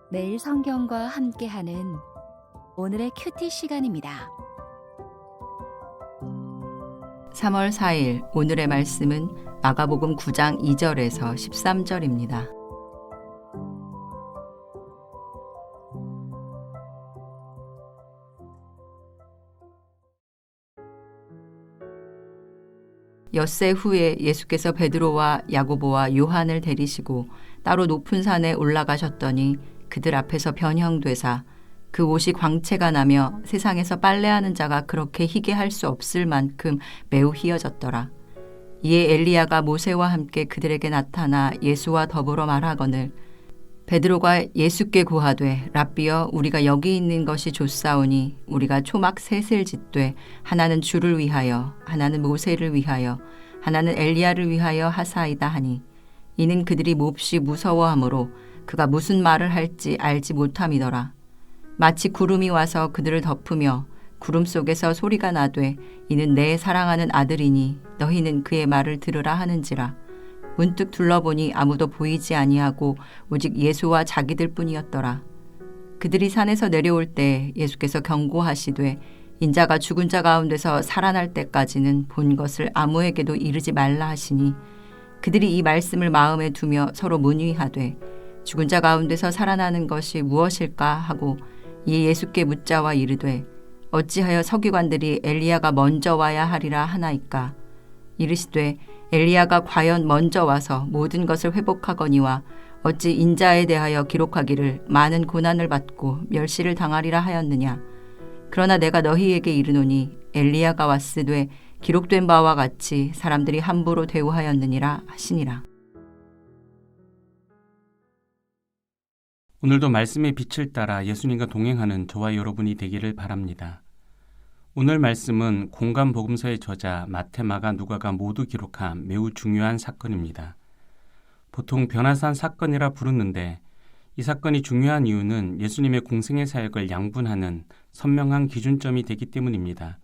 매일 성경과 함께하는 오늘의 큐티 시간입니다. 3월 4일 오늘의 말씀은 마가복음 9장 2절에서 13절입니다. 엿새 후에 예수께서 베드로와 야고보와 요한을 데리시고 따로 높은 산에 올라가셨더니 그들 앞에서 변형되사 그 옷이 광채가 나며 세상에서 빨래하는 자가 그렇게 희게 할 수 없을 만큼 매우 희어졌더라. 이에 엘리야가 모세와 함께 그들에게 나타나 예수와 더불어 말하거늘 베드로가 예수께 고하되 랍비여 우리가 여기 있는 것이 좋사오니 우리가 초막 셋을 짓되 하나는 주를 위하여 하나는 모세를 위하여 하나는 엘리야를 위하여 하사이다 하니 이는 그들이 몹시 무서워하므로 그가 무슨 말을 할지 알지 못함이더라. 마치 구름이 와서 그들을 덮으며 구름 속에서 소리가 나되 이는 내 사랑하는 아들이니 너희는 그의 말을 들으라 하는지라. 문득 둘러보니 아무도 보이지 아니하고 오직 예수와 자기들 뿐이었더라. 그들이 산에서 내려올 때 예수께서 경고하시되 인자가 죽은 자 가운데서 살아날 때까지는 본 것을 아무에게도 이르지 말라 하시니 그들이 이 말씀을 마음에 두며 서로 문의하되 죽은 자 가운데서 살아나는 것이 무엇일까 하고 이에 예수께 묻자와 이르되 어찌하여 서기관들이 엘리야가 먼저 와야 하리라 하나이까. 이르시되 엘리야가 과연 먼저 와서 모든 것을 회복하거니와 어찌 인자에 대하여 기록하기를 많은 고난을 받고 멸시를 당하리라 하였느냐. 그러나 내가 너희에게 이르노니 엘리야가 왔으되 기록된 바와 같이 사람들이 함부로 대우하였느니라 하시니라. 오늘도 말씀의 빛을 따라 예수님과 동행하는 저와 여러분이 되기를 바랍니다. 오늘 말씀은 공간 복음서의 저자 마태, 마가, 누가가 모두 기록한 매우 중요한 사건입니다. 보통 변화산 사건이라 부르는데 이 사건이 중요한 이유는 예수님의 공생의 사역을 양분하는 선명한 기준점이 되기 때문입니다.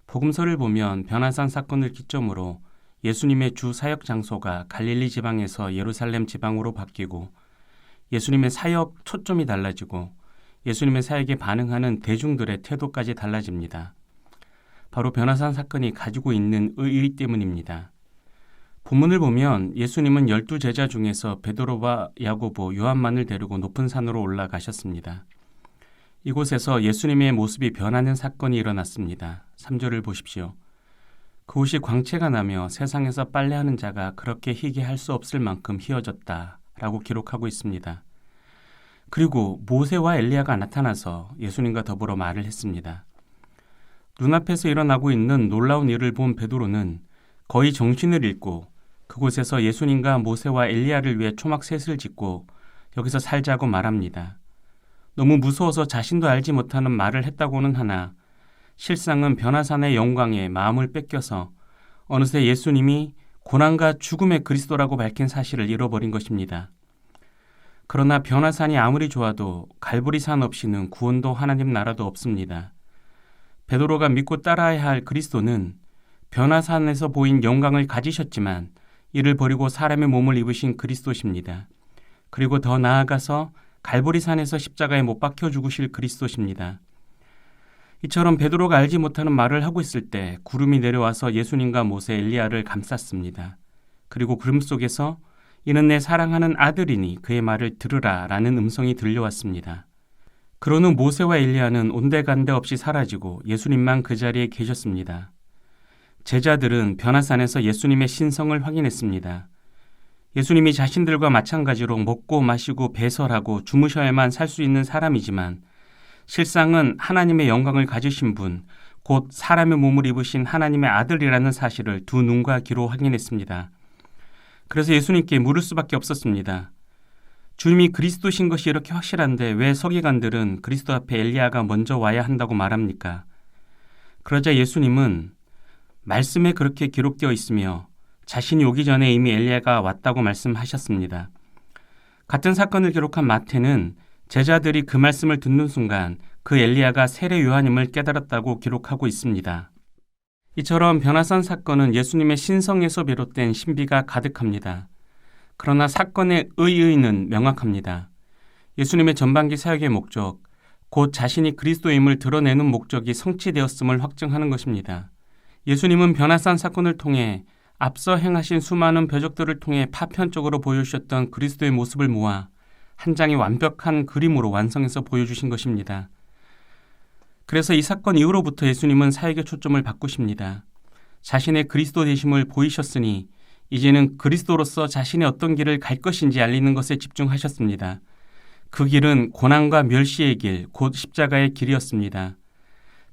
복음서를 보면 변화산 사건을 기점으로 예수님의 주 사역 장소가 갈릴리 지방에서 예루살렘 지방으로 바뀌고 예수님의 사역 초점이 달라지고 예수님의 사역에 반응하는 대중들의 태도까지 달라집니다. 바로 변화산 사건이 가지고 있는 의의 때문입니다. 본문을 보면 예수님은 12제자 중에서 베드로와 야고보, 요한만을 데리고 높은 산으로 올라가셨습니다. 이곳에서 예수님의 모습이 변하는 사건이 일어났습니다. 3절을 보십시오. 그 옷이 광채가 나며 세상에서 빨래하는 자가 그렇게 희게 할 수 없을 만큼 희어졌다 라고 기록하고 있습니다. 그리고 모세와 엘리야가 나타나서 예수님과 더불어 말을 했습니다. 눈앞에서 일어나고 있는 놀라운 일을 본 베드로는 거의 정신을 잃고 그곳에서 예수님과 모세와 엘리야를 위해 초막셋을 짓고 여기서 살자고 말합니다. 너무 무서워서 자신도 알지 못하는 말을 했다고는 하나 실상은 변화산의 영광에 마음을 뺏겨서 어느새 예수님이 고난과 죽음의 그리스도라고 밝힌 사실을 잃어버린 것입니다. 그러나 변화산이 아무리 좋아도 갈보리산 없이는 구원도 하나님 나라도 없습니다. 베드로가 믿고 따라야 할 그리스도는 변화산에서 보인 영광을 가지셨지만 이를 버리고 사람의 몸을 입으신 그리스도십니다. 그리고 더 나아가서 갈보리산에서 십자가에 못 박혀 죽으실 그리스도십니다. 이처럼 베드로가 알지 못하는 말을 하고 있을 때 구름이 내려와서 예수님과 모세, 엘리야를 감쌌습니다. 그리고 구름 속에서 이는 내 사랑하는 아들이니 그의 말을 들으라 라는 음성이 들려왔습니다. 그런 후 모세와 엘리야는 온데간데 없이 사라지고 예수님만 그 자리에 계셨습니다. 제자들은 변화산에서 예수님의 신성을 확인했습니다. 예수님이 자신들과 마찬가지로 먹고 마시고 배설하고 주무셔야만 살 수 있는 사람이지만 실상은 하나님의 영광을 가지신 분, 곧 사람의 몸을 입으신 하나님의 아들이라는 사실을 두 눈과 귀로 확인했습니다. 그래서 예수님께 물을 수밖에 없었습니다. 주님이 그리스도신 것이 이렇게 확실한데 왜 서기관들은 그리스도 앞에 엘리야가 먼저 와야 한다고 말합니까? 그러자 예수님은 말씀에 그렇게 기록되어 있으며 자신이 오기 전에 이미 엘리야가 왔다고 말씀하셨습니다. 같은 사건을 기록한 마태는 제자들이 그 말씀을 듣는 순간 그 엘리야가 세례 요한임을 깨달았다고 기록하고 있습니다. 이처럼 변화산 사건은 예수님의 신성에서 비롯된 신비가 가득합니다. 그러나 사건의 의의는 명확합니다. 예수님의 전반기 사역의 목적, 곧 자신이 그리스도임을 드러내는 목적이 성취되었음을 확증하는 것입니다. 예수님은 변화산 사건을 통해 앞서 행하신 수많은 표적들을 통해 파편적으로 보여주셨던 그리스도의 모습을 모아 한 장의 완벽한 그림으로 완성해서 보여주신 것입니다. 그래서 이 사건 이후로부터 예수님은 사역의 초점을 바꾸십니다. 자신의 그리스도 되심을 보이셨으니 이제는 그리스도로서 자신의 어떤 길을 갈 것인지 알리는 것에 집중하셨습니다. 그 길은 고난과 멸시의 길, 곧 십자가의 길이었습니다.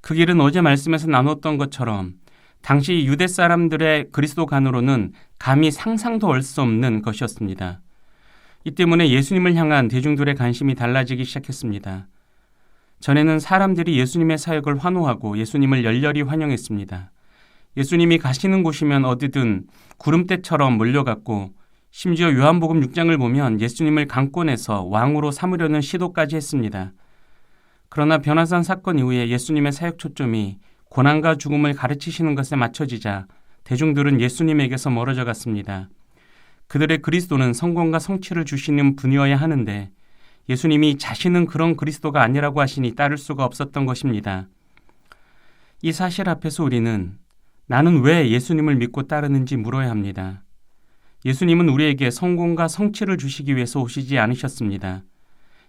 그 길은 어제 말씀에서 나눴던 것처럼 당시 유대 사람들의 그리스도관으로는 감히 상상도 할 수 없는 것이었습니다. 이 때문에 예수님을 향한 대중들의 관심이 달라지기 시작했습니다. 전에는 사람들이 예수님의 사역을 환호하고 예수님을 열렬히 환영했습니다. 예수님이 가시는 곳이면 어디든 구름대처럼 몰려갔고 심지어 요한복음 6장을 보면 예수님을 강권해서 왕으로 삼으려는 시도까지 했습니다. 그러나 변화산 사건 이후에 예수님의 사역 초점이 고난과 죽음을 가르치시는 것에 맞춰지자 대중들은 예수님에게서 멀어져 갔습니다. 그들의 그리스도는 성공과 성취를 주시는 분이어야 하는데 예수님이 자신은 그런 그리스도가 아니라고 하시니 따를 수가 없었던 것입니다. 이 사실 앞에서 우리는 나는 왜 예수님을 믿고 따르는지 물어야 합니다. 예수님은 우리에게 성공과 성취를 주시기 위해서 오시지 않으셨습니다.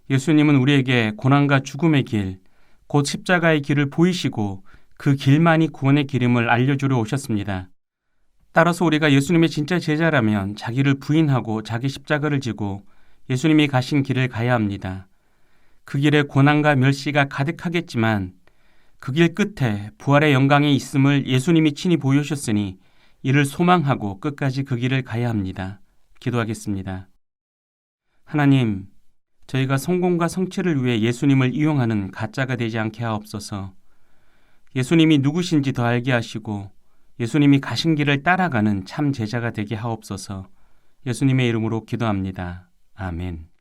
예수님은 우리에게 고난과 죽음의 길, 곧 십자가의 길을 보이시고 그 길만이 구원의 길임을 알려주려 오셨습니다. 따라서 우리가 예수님의 진짜 제자라면 자기를 부인하고 자기 십자가를 지고 예수님이 가신 길을 가야 합니다. 그 길에 고난과 멸시가 가득하겠지만 그 길 끝에 부활의 영광이 있음을 예수님이 친히 보여주셨으니 이를 소망하고 끝까지 그 길을 가야 합니다. 기도하겠습니다. 하나님, 저희가 성공과 성취를 위해 예수님을 이용하는 가짜가 되지 않게 하옵소서. 예수님이 누구신지 더 알게 하시고 예수님이 가신 길을 따라가는 참 제자가 되게 하옵소서. 예수님의 이름으로 기도합니다. 아멘.